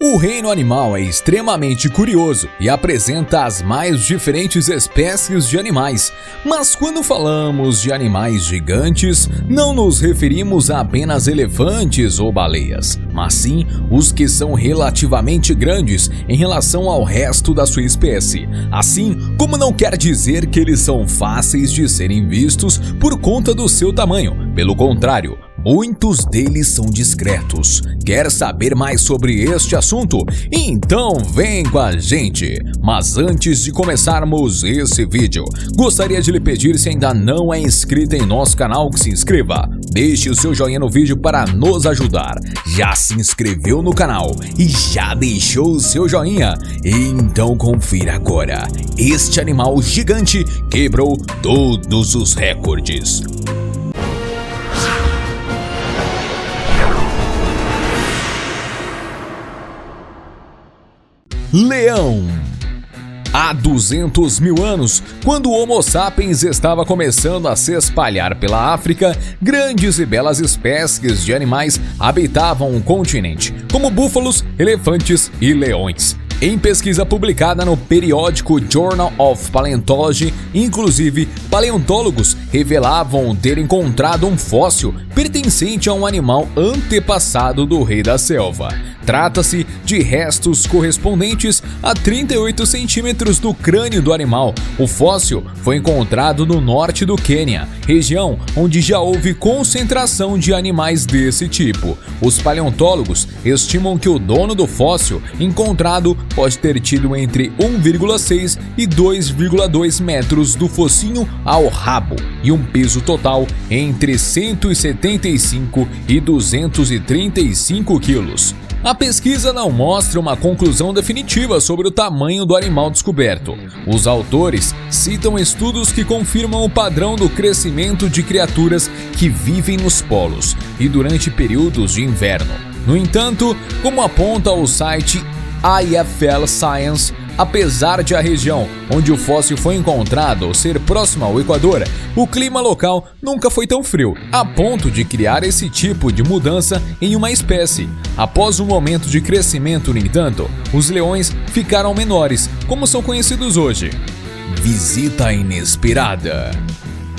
O reino animal é extremamente curioso e apresenta as mais diferentes espécies de animais. Mas quando falamos de animais gigantes, não nos referimos a apenas elefantes ou baleias, mas sim os que são relativamente grandes em relação ao resto da sua espécie. Assim como não quer dizer que eles são fáceis de serem vistos por conta do seu tamanho. Pelo contrário, muitos deles são discretos. Quer saber mais sobre este assunto? Então vem com a gente! Mas antes de começarmos esse vídeo, gostaria de lhe pedir, se ainda não é inscrito em nosso canal, que se inscreva. Deixe o seu joinha no vídeo para nos ajudar. Já se inscreveu no canal e já deixou o seu joinha? Então confira agora. Este animal gigante quebrou todos os recordes. Leão. Há 200 mil anos, quando o Homo sapiens estava começando a se espalhar pela África, grandes e belas espécies de animais habitavam o continente, como búfalos, elefantes e leões. Em pesquisa publicada no periódico Journal of Paleontology, inclusive, paleontólogos revelavam ter encontrado um fóssil pertencente a um animal antepassado do rei da selva. Trata-se de restos correspondentes a 38 centímetros do crânio do animal. O fóssil foi encontrado no norte do Quênia, região onde já houve concentração de animais desse tipo. Os paleontólogos estimam que o dono do fóssil encontrado pode ter tido entre 1,6 e 2,2 metros do focinho ao rabo e um peso total entre 175 e 235 quilos. A pesquisa não mostra uma conclusão definitiva sobre o tamanho do animal descoberto. Os autores citam estudos que confirmam o padrão do crescimento de criaturas que vivem nos polos e durante períodos de inverno. No entanto, como aponta o site IFL Science, apesar de a região onde o fóssil foi encontrado ser próxima ao Equador, o clima local nunca foi tão frio, a ponto de criar esse tipo de mudança em uma espécie. Após um momento de crescimento, no entanto, os leões ficaram menores, como são conhecidos hoje. Visita inesperada.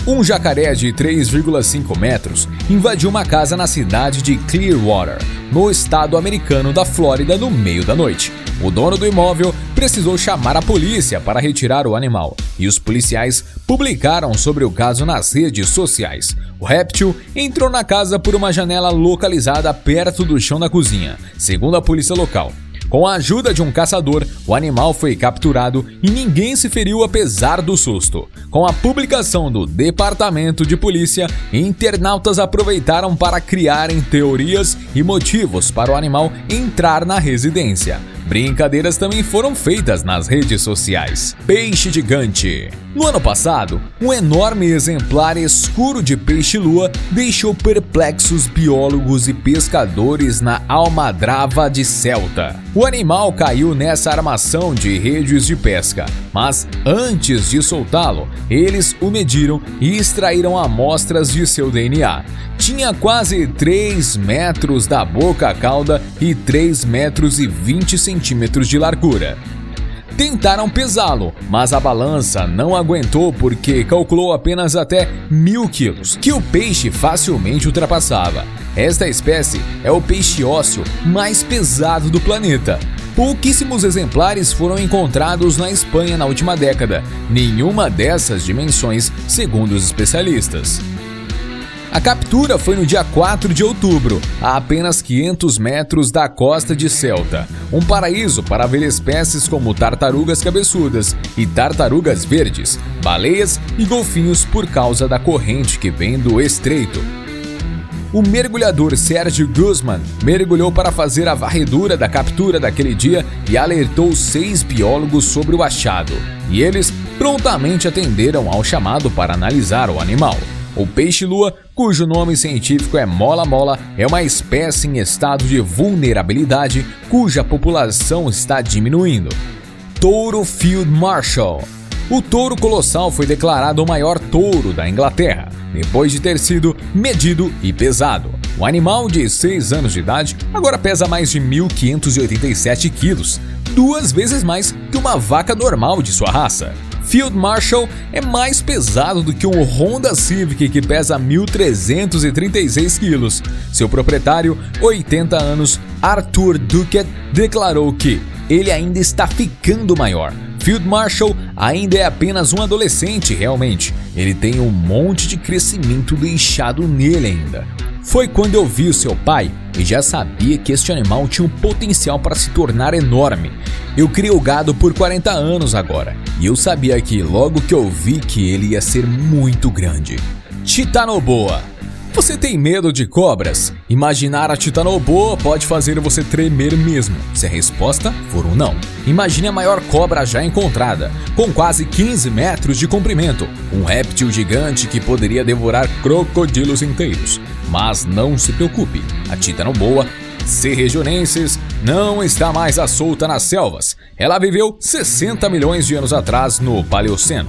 Um jacaré de 3,5 metros invadiu uma casa na cidade de Clearwater, no estado americano da Flórida, no meio da noite. O dono do imóvel precisou chamar a polícia para retirar o animal, e os policiais publicaram sobre o caso nas redes sociais. O réptil entrou na casa por uma janela localizada perto do chão da cozinha, segundo a polícia local. Com a ajuda de um caçador, o animal foi capturado e ninguém se feriu apesar do susto. Com a publicação do Departamento de Polícia, internautas aproveitaram para criarem teorias e motivos para o animal entrar na residência. Brincadeiras também foram feitas nas redes sociais. Peixe gigante. No ano passado, um enorme exemplar escuro de peixe-lua deixou perplexos biólogos e pescadores na Almadrava de Celta. O animal caiu nessa armação de redes de pesca, mas antes de soltá-lo, eles o mediram e extraíram amostras de seu DNA. Tinha quase 3 metros da boca à cauda e 3 metros e 20 centímetros de largura. Tentaram pesá-lo, mas a balança não aguentou porque calculou apenas até 1.000 quilos, que o peixe facilmente ultrapassava. Esta espécie é o peixe ósseo mais pesado do planeta. Pouquíssimos exemplares foram encontrados na Espanha na última década, nenhuma dessas dimensões, segundo os especialistas. A captura foi no dia 4 de outubro, a apenas 500 metros da costa de Celta, um paraíso para ver espécies como tartarugas cabeçudas e tartarugas verdes, baleias e golfinhos por causa da corrente que vem do estreito. O mergulhador Sérgio Guzman mergulhou para fazer a varredura da captura daquele dia e alertou 6 biólogos sobre o achado, e eles prontamente atenderam ao chamado para analisar o animal. O peixe-lua, cujo nome científico é mola-mola, é uma espécie em estado de vulnerabilidade cuja população está diminuindo. Touro Field Marshal. O touro colossal foi declarado o maior touro da Inglaterra, depois de ter sido medido e pesado. O animal de 6 anos de idade agora pesa mais de 1.587 quilos, 2 vezes mais que uma vaca normal de sua raça. Field Marshal é mais pesado do que um Honda Civic que pesa 1.336 quilos. Seu proprietário, 80 anos, Arthur Duquette, declarou que ele ainda está ficando maior. Field Marshal ainda é apenas um adolescente, realmente. Ele tem um monte de crescimento deixado nele ainda. Foi quando eu vi o seu pai e já sabia que este animal tinha um potencial para se tornar enorme. Eu crio gado por 40 anos agora e eu sabia que logo que eu vi que ele ia ser muito grande. Titanoboa. Você tem medo de cobras? Imaginar a Titanoboa pode fazer você tremer mesmo, se a resposta for um não. Imagine a maior cobra já encontrada, com quase 15 metros de comprimento, um réptil gigante que poderia devorar crocodilos inteiros. Mas não se preocupe, a Titanoboa serregionensis não está mais à solta nas selvas. Ela viveu 60 milhões de anos atrás no Paleoceno.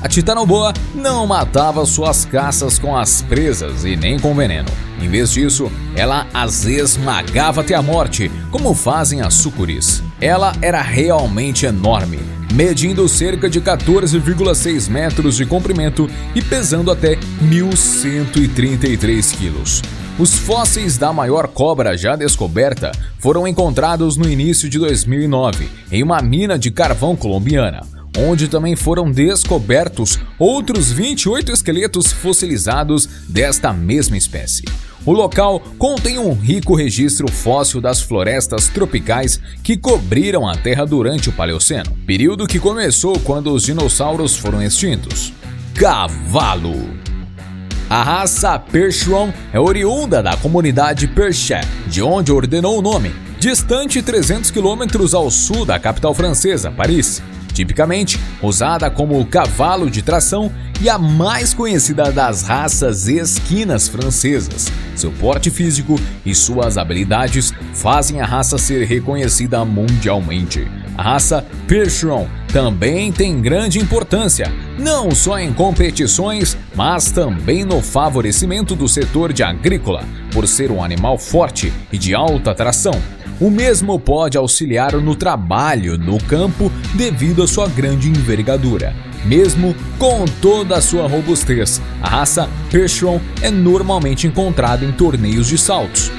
A Titanoboa não matava suas caças com as presas e nem com veneno. Em vez disso, ela as esmagava até a morte, como fazem as sucuris. Ela era realmente enorme, medindo cerca de 14,6 metros de comprimento e pesando até 1.133 quilos. Os fósseis da maior cobra já descoberta foram encontrados no início de 2009, em uma mina de carvão colombiana, onde também foram descobertos outros 28 esqueletos fossilizados desta mesma espécie. O local contém um rico registro fóssil das florestas tropicais que cobriram a Terra durante o Paleoceno, período que começou quando os dinossauros foram extintos. Cavalo. A raça Percheron é oriunda da comunidade Perche, de onde ordenou o nome, distante 300 km ao sul da capital francesa, Paris. Tipicamente usada como cavalo de tração e a mais conhecida das raças esquinas francesas. Seu porte físico e suas habilidades fazem a raça ser reconhecida mundialmente. A raça Percheron também tem grande importância, não só em competições, mas também no favorecimento do setor de agrícola, por ser um animal forte e de alta tração. O mesmo pode auxiliar no trabalho no campo devido à sua grande envergadura. Mesmo com toda a sua robustez, a raça Percheron é normalmente encontrada em torneios de saltos.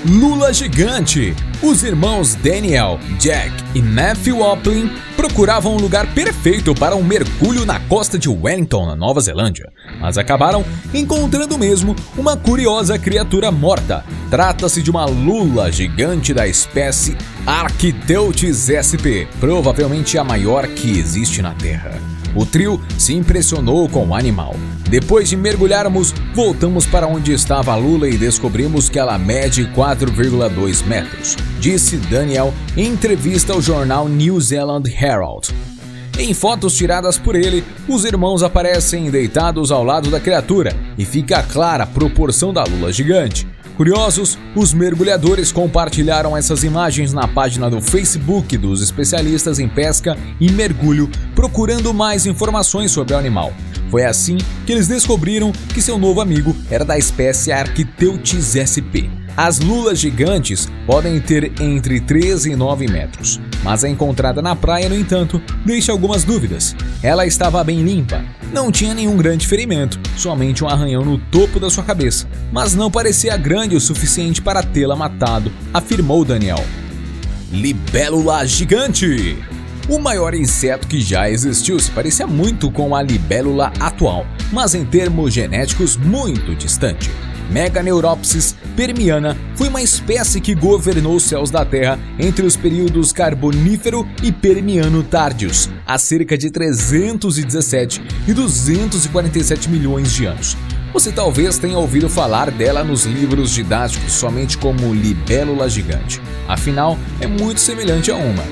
Lula gigante. Os irmãos Daniel, Jack e Matthew Oplin procuravam um lugar perfeito para um mergulho na costa de Wellington, na Nova Zelândia, mas acabaram encontrando mesmo uma curiosa criatura morta. Trata-se de uma lula gigante da espécie Architeuthis sp, provavelmente a maior que existe na Terra. O trio se impressionou com o animal. Depois de mergulharmos, voltamos para onde estava a lula e descobrimos que ela mede 4,2 metros, disse Daniel em entrevista ao jornal New Zealand Herald. Em fotos tiradas por ele, os irmãos aparecem deitados ao lado da criatura e fica clara a proporção da lula gigante. Curiosos, os mergulhadores compartilharam essas imagens na página do Facebook dos especialistas em pesca e mergulho, procurando mais informações sobre o animal. Foi assim que eles descobriram que seu novo amigo era da espécie Architeuthis sp. As lulas gigantes podem ter entre 3 e 9 metros, mas a encontrada na praia, no entanto, deixa algumas dúvidas. Ela estava bem limpa, não tinha nenhum grande ferimento, somente um arranhão no topo da sua cabeça, mas não parecia grande o suficiente para tê-la matado, afirmou Daniel. Libélula gigante. O maior inseto que já existiu se parecia muito com a libélula atual, mas em termos genéticos muito distante. Meganeuropsis permiana foi uma espécie que governou os céus da Terra entre os períodos Carbonífero e Permiano tárdios, há cerca de 317 e 247 milhões de anos. Você talvez tenha ouvido falar dela nos livros didáticos somente como libélula gigante. Afinal, é muito semelhante a uma.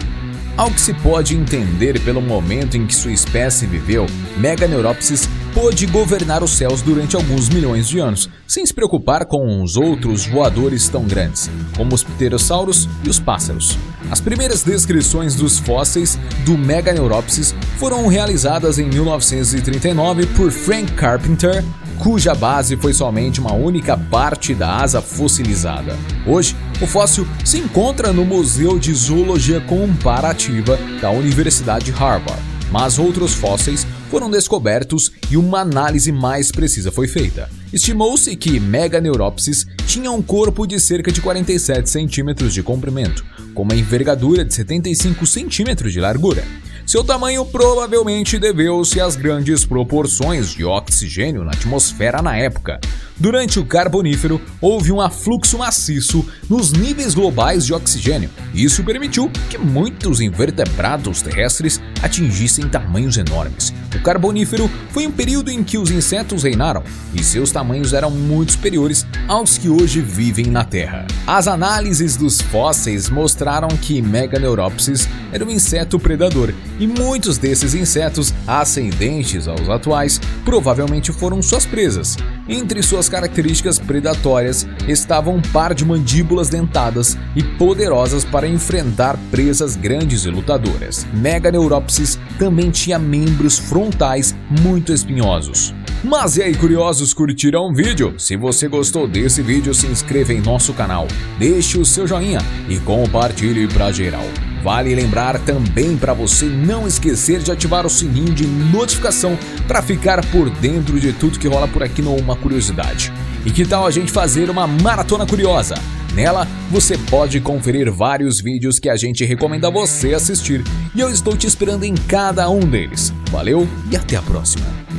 Ao que se pode entender pelo momento em que sua espécie viveu, Meganeuropsis pôde governar os céus durante alguns milhões de anos, sem se preocupar com os outros voadores tão grandes, como os pterossauros e os pássaros. As primeiras descrições dos fósseis do Meganeuropsis foram realizadas em 1939 por Frank Carpenter, cuja base foi somente uma única parte da asa fossilizada. Hoje, o fóssil se encontra no Museu de Zoologia Comparativa da Universidade de Harvard, mas outros fósseis foram descobertos e uma análise mais precisa foi feita. Estimou-se que Meganeuropsis tinha um corpo de cerca de 47 centímetros de comprimento, com uma envergadura de 75 centímetros de largura. Seu tamanho provavelmente deveu-se às grandes proporções de oxigênio na atmosfera na época. Durante o Carbonífero, houve um afluxo maciço nos níveis globais de oxigênio. Isso permitiu que muitos invertebrados terrestres atingissem tamanhos enormes. O Carbonífero foi um período em que os insetos reinaram e seus tamanhos eram muito superiores aos que hoje vivem na Terra. As análises dos fósseis mostraram que Meganeuropsis era um inseto predador e muitos desses insetos, ascendentes aos atuais, provavelmente foram suas presas. Entre suas características predatórias estavam um par de mandíbulas dentadas e poderosas para enfrentar presas grandes e lutadoras. Meganeuropsis também tinha membros frontais muito espinhosos. Mas e aí, curiosos, curtiram o vídeo? Se você gostou desse vídeo, se inscreva em nosso canal, deixe o seu joinha e compartilhe para geral. Vale lembrar também para você não esquecer de ativar o sininho de notificação para ficar por dentro de tudo que rola por aqui no Uma Curiosidade. E que tal a gente fazer uma maratona curiosa? Nela, você pode conferir vários vídeos que a gente recomenda você assistir e eu estou te esperando em cada um deles. Valeu e até a próxima!